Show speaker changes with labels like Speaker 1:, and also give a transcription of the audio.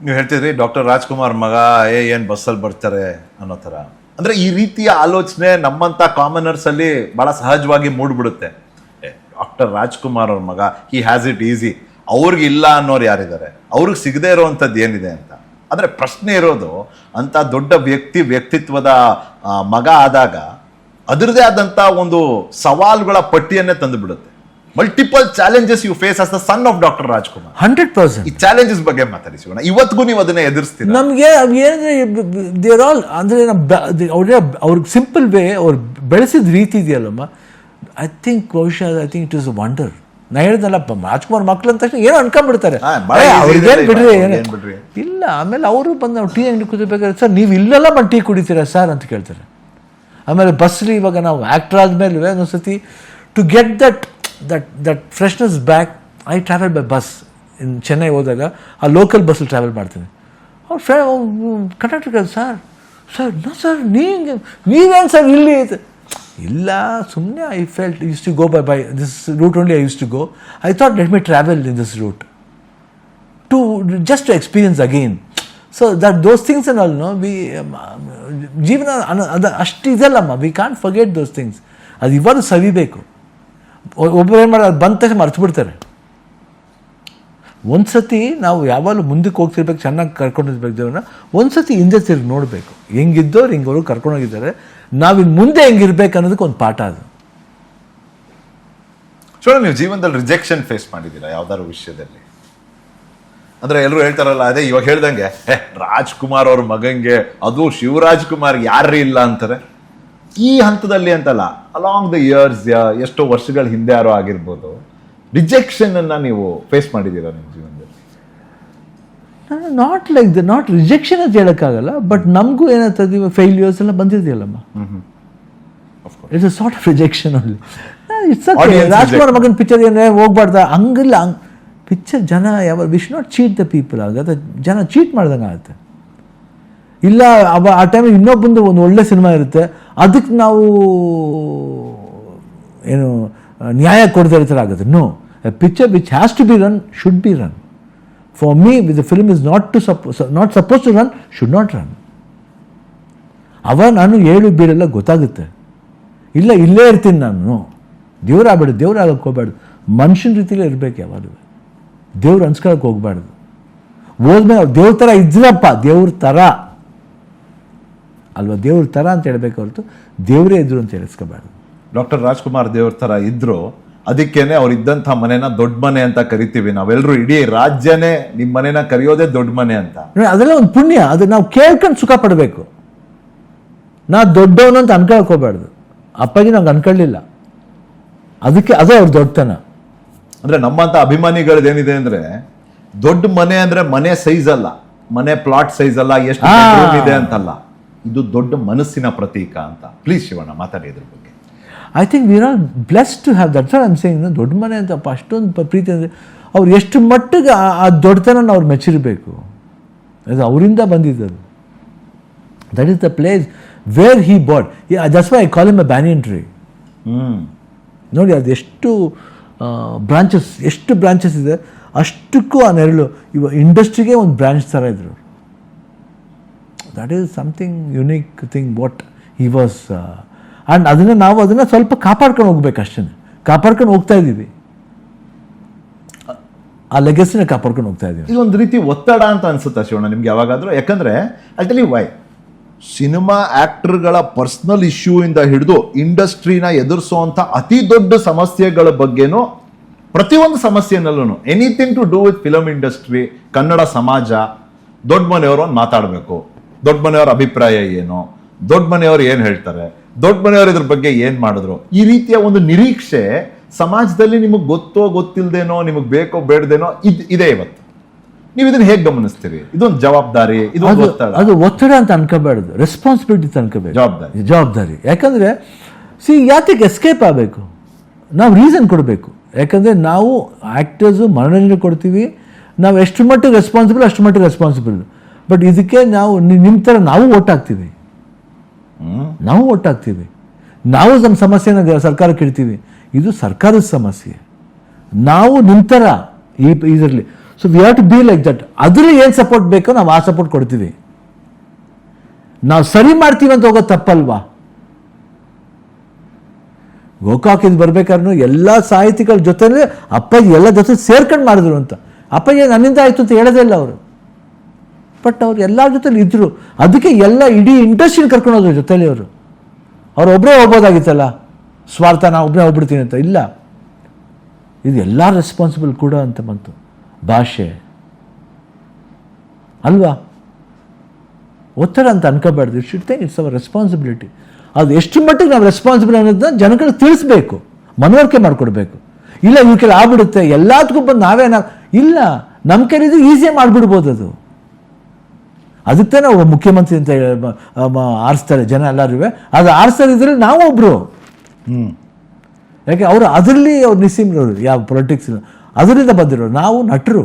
Speaker 1: ನೀವು ಹೇಳ್ತಿದ್ರಿ ಡಾಕ್ಟರ್ ರಾಜ್ಕುಮಾರ್ ಮಗ ಏನು ಬಸ್ಸಲ್ಲಿ ಬರ್ತಾರೆ ಅನ್ನೋ ಥರ. ಅಂದರೆ ಈ ರೀತಿಯ ಆಲೋಚನೆ ನಮ್ಮಂಥ ಕಾಮನರ್ಸ್ ಅಲ್ಲಿ ಭಾಳ ಸಹಜವಾಗಿ ಮೂಡ್ಬಿಡುತ್ತೆ. ಡಾಕ್ಟರ್ ರಾಜ್ಕುಮಾರ್ ಅವ್ರ ಮಗ, ಹಿ ಹ್ಯಾಸ್ ಇಟ್ ಈಸಿ, ಅವ್ರಿಗೆ ಇಲ್ಲ ಅನ್ನೋರು ಯಾರಿದ್ದಾರೆ, ಅವ್ರಿಗೆ ಸಿಗದೆ ಇರೋವಂಥದ್ದು ಏನಿದೆ ಅಂತ. ಆದರೆ ಪ್ರಶ್ನೆ ಇರೋದು, ಅಂಥ ದೊಡ್ಡ ವ್ಯಕ್ತಿತ್ವದ ಮಗ ಆದಾಗ ಅದರದೇ ಆದಂಥ ಒಂದು ಸವಾಲುಗಳ ಪಟ್ಟಿಯನ್ನೇ ತಂದು ಬಿಡುತ್ತೆ. Multiple challenges you face as the son of doctor Rajkumar.
Speaker 2: 100%.
Speaker 1: ಈ ಚಾಲೆಂಜಸ್ ಬಗ್ಗೆ ಮಾತಾಡಿಸೋಣ. ಇವತ್ತಿಗೂ ನೀವು ಅದನ್ನ ಎದುರಿಸ್ತೀರಾ?
Speaker 2: ನಮಗೆ ಏನಂದ್ರೆ ದೇರ್ ಆಲ್ ಅಂದರೆ ಅವ್ರಿಗೆ ಸಿಂಪಲ್ ವೇ ಅವ್ರು ಬೆಳೆಸಿದ ರೀತಿ ಇದೆಯಲ್ಲಮ್ಮ, ಐ ಥಿಂಕ್ ಬಹುಶಃ I think it is a wonder. ನಾ ಹೇಳ್ದಲ್ಲಪ್ಪ, ರಾಜ್ಕುಮಾರ್ ಮಕ್ಳು ಅಂತ ತಕ್ಷಣ ಏನೋ ಅನ್ಕೊಂಡ್ಬಿಡ್ತಾರೆ, ಅವ್ರಿಗೇನು ಬಿಡ್ರಿ ಇಲ್ಲ. ಆಮೇಲೆ ಅವರು ಬಂದು ನಾವು ಟೀ ಅಂಗಡಿ ಕುದಿಬೇಕಾದ್ರೆ, ಸರ್ ನೀವು ಇಲ್ಲೆಲ್ಲ ಬಂದು ಟೀ ಕುಡಿತೀರಾ ಸರ್ ಅಂತ ಕೇಳ್ತಾರೆ. ಆಮೇಲೆ ಬಸ್ಲಿ ಇವಾಗ ನಾವು ಆ್ಯಕ್ಟರ್ ಆದಮೇಲೆ ಒಂದೊಂದ್ಸತಿ to get that freshness back, I travel by bus. In Chennai ಹೋದಾಗ ಆ ಲೋಕಲ್ ಬಸ್ಸಲ್ಲಿ ಟ್ರಾವೆಲ್ ಮಾಡ್ತೀನಿ. ಅವ್ರು ಕಂಡಕ್ಟರ್ ಸರ್ ನೀವೇನು ಸರ್ ಇಲ್ಲಿ ಇಲ್ಲ, ಸುಮ್ಮನೆ I felt use to go by this route only. I use to go, I thought let me travel in this route to just to experience again. So those things all no we ಜೀವನ ಅದು ಅಷ್ಟು ಇದಲ್ಲಮ್ಮ, we can't forget those things. ಅದು ಇವಾಗ ಸವಿಬೇಕು. ಒಬ್ಬರು ಏನು ಮಾಡೋದು, ಬಂದ ತಕ್ಷಣ ಮರ್ತ್ಬಿಡ್ತಾರೆ. ಒಂದು ಸತಿ ನಾವು ಯಾವಾಗಲೂ ಮುಂದಕ್ಕೆ ಹೋಗ್ತಿರ್ಬೇಕು, ಚೆನ್ನಾಗಿ ಕರ್ಕೊಂಡಿರ್ಬೇಕು ದೇವ್ರನ್ನ. ಒಂದು ಸತಿ ಹಿಂದೆ ತಿರುಗಿ ನೋಡಬೇಕು, ಹೆಂಗಿದ್ದವ್ರು ಹಿಂಗವರು ಕರ್ಕೊಂಡೋಗಿದ್ದಾರೆ, ನಾವಿನ್ನು ಮುಂದೆ ಹೆಂಗಿರ್ಬೇಕು ಅನ್ನೋದಕ್ಕೆ ಒಂದು ಪಾಠ ಅದು.
Speaker 1: ಚೋಳ, ನೀವು ಜೀವನದಲ್ಲಿ ರಿಜೆಕ್ಷನ್ ಫೇಸ್ ಮಾಡಿದ್ದೀರಾ ಯಾವ್ದಾದ್ರು ವಿಷಯದಲ್ಲಿ? ಅಂದ್ರೆ ಎಲ್ಲರೂ ಹೇಳ್ತಾರಲ್ಲ, ಅದೇ ಇವಾಗ ಹೇಳ್ದಂಗೆ ರಾಜ್ಕುಮಾರ್ ಅವ್ರ ಮಗಂಗೆ, ಅದು ಶಿವರಾಜ್ ಕುಮಾರ್ ಯಾರು ಇಲ್ಲ ಅಂತಾರೆ. ಈ ಹಂತದಲ್ಲಿ ಅಂತಲ್ಲ, ಅಲಾಂಗ್ ದ ಇಯರ್ಸ್, ಎಷ್ಟೋ ವರ್ಷಗಳ ಹಿಂದೆ ಯಾರೋ ಆಗಿರ್ಬೋದು, ರಿಜೆಕ್ಷನ್ ಅನ್ನ ನೀವು ಫೇಸ್ ಮಾಡಿದ್ದೀರಾ ನಿಮ್ಮ ಜೀವನದಲ್ಲಿ?
Speaker 2: ನಾಟ್ ಲೈಕ್ ನಾಟ್ ರಿಜೆಕ್ಷನ್ ಅಂತ ಹೇಳೋಕ್ಕಾಗಲ್ಲ, ಬಟ್ ನಮಗೂ ಏನಾಗ್ತದೆ, ಫೇಲ್ಯೂರ್ಸ್ ಎಲ್ಲ ಬಂದಿದೆಯಲ್ಲಮ್ಮ, it's a sort of rejection only. It's Rajkumar ಮಗನ ಪಿಕ್ಚರ್ ಏನೇ ಹೋಗ್ಬಾರ್ದ, ಹಂಗಿಲ್ಲ. ಪಿಕ್ಚರ್ ಜನ ಯಾವ we should not cheat the people. ಆಗುತ್ತೆ ಜನ ಚೀಟ್ ಮಾಡ್ದಂಗೆ ಆಗುತ್ತೆ. ಇಲ್ಲ ಆ ಟೈಮಿಗೆ ಇನ್ನೊಬ್ಬಂದು ಒಂದು ಒಳ್ಳೆ ಸಿನಿಮಾ ಇರುತ್ತೆ, ಅದಕ್ಕೆ ನಾವು ಏನು ನ್ಯಾಯ ಕೊಡದೇ ಇರೋ ಥರ ಆಗುತ್ತೆ. No, a picture which has to be run should be run. For me with the film is not suppose to run, should not run. ಅವ ನಾನು ಏಳು ಬೀಳೆಲ್ಲ ಗೊತ್ತಾಗುತ್ತೆ. ಇಲ್ಲ ಇಲ್ಲೇ ಇರ್ತೀನಿ ನಾನು, ದೇವ್ರಾಗಬೇಡ, ದೇವ್ರಾಗಕ್ಕೆ ಹೋಗ್ಬಾರ್ದು, ಮನುಷ್ಯನ ರೀತಿಲೇ ಇರಬೇಕು ಯಾವಾಗಲೂ. ದೇವ್ರು ಅನ್ಸ್ಕೊಳಕ್ಕೆ ಹೋಗ್ಬಾರ್ದು. ಹೋದ್ಮೇಲೆ ದೇವ್ರ ಥರ ಇದ್ರಪ್ಪ, ದೇವ್ರ ಥರ ಅಲ್ವಾ, ದೇವ್ರ ಥರ ಅಂತ ಹೇಳ್ಬೇಕು ಹೊರತು ದೇವರೇ ಇದ್ರು ಅಂತ ಹೇಳಿಸ್ಕೋಬಾರ್ದು.
Speaker 1: ಡಾಕ್ಟರ್ ರಾಜ್ಕುಮಾರ್ ದೇವ್ರ ಥರ ಇದ್ರು, ಅದಕ್ಕೇನೆ ಅವ್ರು ಇದ್ದಂಥ ಮನೆನ ದೊಡ್ಡ ಮನೆ ಅಂತ ಕರಿತೀವಿ ನಾವೆಲ್ಲರೂ. ಇಡೀ ರಾಜ್ಯನೇ ನಿಮ್ಮ ಮನೆನ ಕರೆಯೋದೇ ದೊಡ್ಡ ಮನೆ ಅಂತ.
Speaker 2: ಅದೆಲ್ಲ ಒಂದು ಪುಣ್ಯ, ಅದು ನಾವು ಕೇಳ್ಕೊಂಡು ಸುಖ ಪಡಬೇಕು. ನಾ ದೊಡ್ಡವನು ಅಂತ ಅನ್ಕೊಳಕ್ ಹೋಗ್ಬಾರ್ದು. ಅಪ್ಪಾಜಿ ನಂಗೆ ಅನ್ಕೊಳ್ಳಿಲ್ಲ, ಅದಕ್ಕೆ ಅದೇ ಅವ್ರ ದೊಡ್ಡತನ.
Speaker 1: ಅಂದ್ರೆ ನಮ್ಮಂತ ಅಭಿಮಾನಿಗಳದೇನಿದೆ ಅಂದ್ರೆ, ದೊಡ್ಡ ಮನೆ ಅಂದ್ರೆ ಮನೆ ಸೈಜ್ ಅಲ್ಲ, ಮನೆ ಪ್ಲಾಟ್ ಸೈಜ್ ಅಲ್ಲ, ಎಷ್ಟು ಬೆಡ್ರೂಮ್ ಇದೆ ಅಂತಲ್ಲ, ಇದು ದೊಡ್ಡ ಮನಸ್ಸಿನ ಪ್ರತೀಕ ಅಂತ. ಪ್ಲೀಸ್ ಶಿವಣ್ಣ ಮಾತಾಡಿ ಇದ್ರ ಬಗ್ಗೆ.
Speaker 2: I think we are blessed to have that. I am saying ದೊಡ್ಡ ಮನೆ ಅಂತಪ್ಪ, ಅಷ್ಟೊಂದು ಪ್ರೀತಿ ಅಂದರೆ ಅವ್ರು ಎಷ್ಟು ಮಟ್ಟಿಗೆ ಆ ದೊಡ್ಡತನ ಅವ್ರು ಮೆಚ್ಚಿರಬೇಕು. ಅದು ಅವರಿಂದ ಬಂದಿದ್ದದು. That is the place where he bought. That's why I call him a banyan tree. ನೋಡಿ, ಅದು ಎಷ್ಟು ಬ್ರಾಂಚಸ್ ಇದೆ, ಅಷ್ಟಕ್ಕೂ ಆ ನೆರಳು. ಇವಾಗ ಇಂಡಸ್ಟ್ರಿಗೆ ಒಂದು ಬ್ರಾಂಚ್ ಥರ ಇದ್ರು. That is something unique thing what he was. And ಅದನ್ನು ಸ್ವಲ್ಪ ಕಾಪಾಡ್ಕೊಂಡು ಹೋಗ್ಬೇಕು ಅಷ್ಟೇ. ಕಾಪಾಡ್ಕೊಂಡು ಹೋಗ್ತಾ ಇದ್ದೀವಿ, ಆ ಲೆಗಸಿನ ಕಾಪಾಡ್ಕೊಂಡು ಹೋಗ್ತಾ ಇದ್ದೀವಿ.
Speaker 1: ಇದೊಂದು ರೀತಿ ಒತ್ತಡ ಅಂತ ಅನ್ಸುತ್ತಾ ಶಿವಣ್ಣ ನಿಮ್ಗೆ ಯಾವಾಗಾದ್ರೂ? ಯಾಕಂದ್ರೆ ಅಲ್ಲಿ ವೈ ಸಿನಿಮಾ ಆಕ್ಟರ್ಗಳ ಪರ್ಸನಲ್ ಇಶ್ಯೂ ಇಂದ ಹಿಡಿದು ಇಂಡಸ್ಟ್ರಿನ ಎದುರಿಸುವಂತ ಅತಿ ದೊಡ್ಡ ಸಮಸ್ಯೆಗಳ ಬಗ್ಗೆನೂ, ಪ್ರತಿಯೊಂದು ಸಮಸ್ಯೆನಲ್ಲೂ, anything to do with film industry, Kannada ಸಮಾಜ, ದೊಡ್ಡ ಮನೆಯವರು ಮಾತಾಡಬೇಕು. ದೊಡ್ಡ ಮನೆಯವರ ಅಭಿಪ್ರಾಯ ಏನು, ದೊಡ್ಡ ಮನೆಯವರು ಏನು ಹೇಳ್ತಾರೆ, ದೊಡ್ಡ ಮನೆಯವರು ಇದ್ರ ಬಗ್ಗೆ ಏನು ಮಾಡಿದ್ರು, ಈ ರೀತಿಯ ಒಂದು ನಿರೀಕ್ಷೆ ಸಮಾಜದಲ್ಲಿ ನಿಮಗೆ ಗೊತ್ತೋ ಗೊತ್ತಿಲ್ಲದೇನೋ, ನಿಮಗೆ ಬೇಕೋ ಬೇಡದೇನೋ ಇದೆ ಇವತ್ತು. ನೀವು ಇದನ್ನ ಹೇಗೆ ಗಮನಿಸ್ತೀರಿ? ಇದೊಂದು ಜವಾಬ್ದಾರಿ,
Speaker 2: ಅದು ಒತ್ತಡ ಅಂತ ಅನ್ಕೋಬಾರ್ದು, ರೆಸ್ಪಾನ್ಸಿಬಿಲಿಟಿ ಅಂತ ಅನ್ಕೋಬೇಕು. ಜವಾಬ್ದಾರಿ. ಯಾಕಂದ್ರೆ ಯಾತಕ್ಕೆ ಎಸ್ಕೇಪ್ ಆಗಬೇಕು? ನಾವು ರೀಸನ್ ಕೊಡಬೇಕು. ಯಾಕಂದ್ರೆ ನಾವು ಆಕ್ಟರ್ಸು ಮನೋರಂಜನೆ ಕೊಡ್ತೀವಿ, ನಾವು ಎಷ್ಟು ಮಟ್ಟಿಗೆ ರೆಸ್ಪಾನ್ಸಿಬಲ್ ಅಷ್ಟು ಮಟ್ಟಿಗೆ ರೆಸ್ಪಾನ್ಸಿಬಲ್. ಬಟ್ ಇದಕ್ಕೆ ನಾವು ನಿಮ್ಮ ಥರ ನಾವು ಒಟ್ಟಾಗ್ತೀವಿ, ನಾವು ನಮ್ಮ ಸಮಸ್ಯೆನ ಸರ್ಕಾರಕ್ಕೆ ಇಡ್ತೀವಿ. ಇದು ಸರ್ಕಾರದ ಸಮಸ್ಯೆ. ನಾವು ನಿಮ್ಮ ಥರ ಇದರಲ್ಲಿ so we have to be like that. ಅದ್ರಲ್ಲಿ ಏನು ಸಪೋರ್ಟ್ ಬೇಕೋ ನಾವು ಆ ಸಪೋರ್ಟ್ ಕೊಡ್ತೀವಿ. ನಾವು ಸರಿ ಮಾಡ್ತೀವಿ ಅಂತ ಹೋಗೋದು ತಪ್ಪಲ್ವಾ? ಗೋಕಾಕಿಂದ ಬರ್ಬೇಕಾದ್ರೂ ಎಲ್ಲ ಸಾಹಿತಿಗಳ ಜೊತೆಲೇ ಅಪ್ಪಾಜಿ ಎಲ್ಲ ಜೊತೆ ಸೇರ್ಕೊಂಡು ಮಾಡಿದ್ರು ಅಂತ. ಅಪ್ಪಾಜಿ ನನ್ನಿಂದ ಆಯಿತು ಅಂತ ಹೇಳೋದೇ ಇಲ್ಲ ಅವರು. ಬಟ್ ಅವ್ರು ಎಲ್ಲರ ಜೊತೆಲಿ ಇದ್ದರು. ಅದಕ್ಕೆ ಎಲ್ಲ ಇಡೀ ಇಂಡಸ್ಟ್ರಿನ ಕರ್ಕೊಂಡು ಹೋದ್ರು ಜೊತೆಲಿ ಅವರು. ಅವ್ರು ಒಬ್ಬರೇ ಹೋಗ್ಬೋದಾಗಿತ್ತಲ್ಲ, ಸ್ವಾರ್ಥ ನಾನು ಒಬ್ಬನೇ ಹೋಗ್ಬಿಡ್ತೀನಿ ಅಂತ. ಇಲ್ಲ, ಇದು ಎಲ್ಲ ರೆಸ್ಪಾನ್ಸಿಬಲ್ ಕೂಡ ಅಂತ ಬಂತು. ಭಾಷೆ ಅಲ್ವಾ, ಒತ್ತಡ ಅಂತ ಅನ್ಕೋಬಾರ್ದು. It should think it's our responsibility. ಅದು ಎಷ್ಟು ಮಟ್ಟಿಗೆ ನಾವು ರೆಸ್ಪಾನ್ಸಿಬಲ್ ಅನ್ನೋದನ್ನ ಜನಗಳಿಗೆ ತಿಳಿಸ್ಬೇಕು, ಮನವರಿಕೆ ಮಾಡಿಕೊಡ್ಬೇಕು. ಇಲ್ಲ ಇವ್ರ ಕೆಲ ಆಗ್ಬಿಡುತ್ತೆ ಎಲ್ಲದಕ್ಕೂ ಬಂದು ನಾವು ಇಲ್ಲ, ನಮ್ಮ ಕೈಲಿದ್ದು ಈಸಿಯಾಗಿ ಮಾಡಿಬಿಡ್ಬೋದು. ಅದು ಅದಕ್ಕೆ ನಾವು ಮುಖ್ಯಮಂತ್ರಿ ಅಂತ ಆರಿಸ್ತಾರೆ ಜನ ಎಲ್ಲರೂ. ಅದು ಆರಿಸ್ತಾರೆ ಇದ್ರಲ್ಲಿ ನಾವು ಒಬ್ಬರು. ಯಾಕೆ ಅವರು ಅದರಲ್ಲಿ ಅವ್ರು ನಿಸ್ಸೀಮ್ರವರು, ಯಾವ ಪೊಲಿಟಿಕ್ಸ್ ಅದರಿಂದ ಬಂದಿರೋರು. ನಾವು ನಟರು.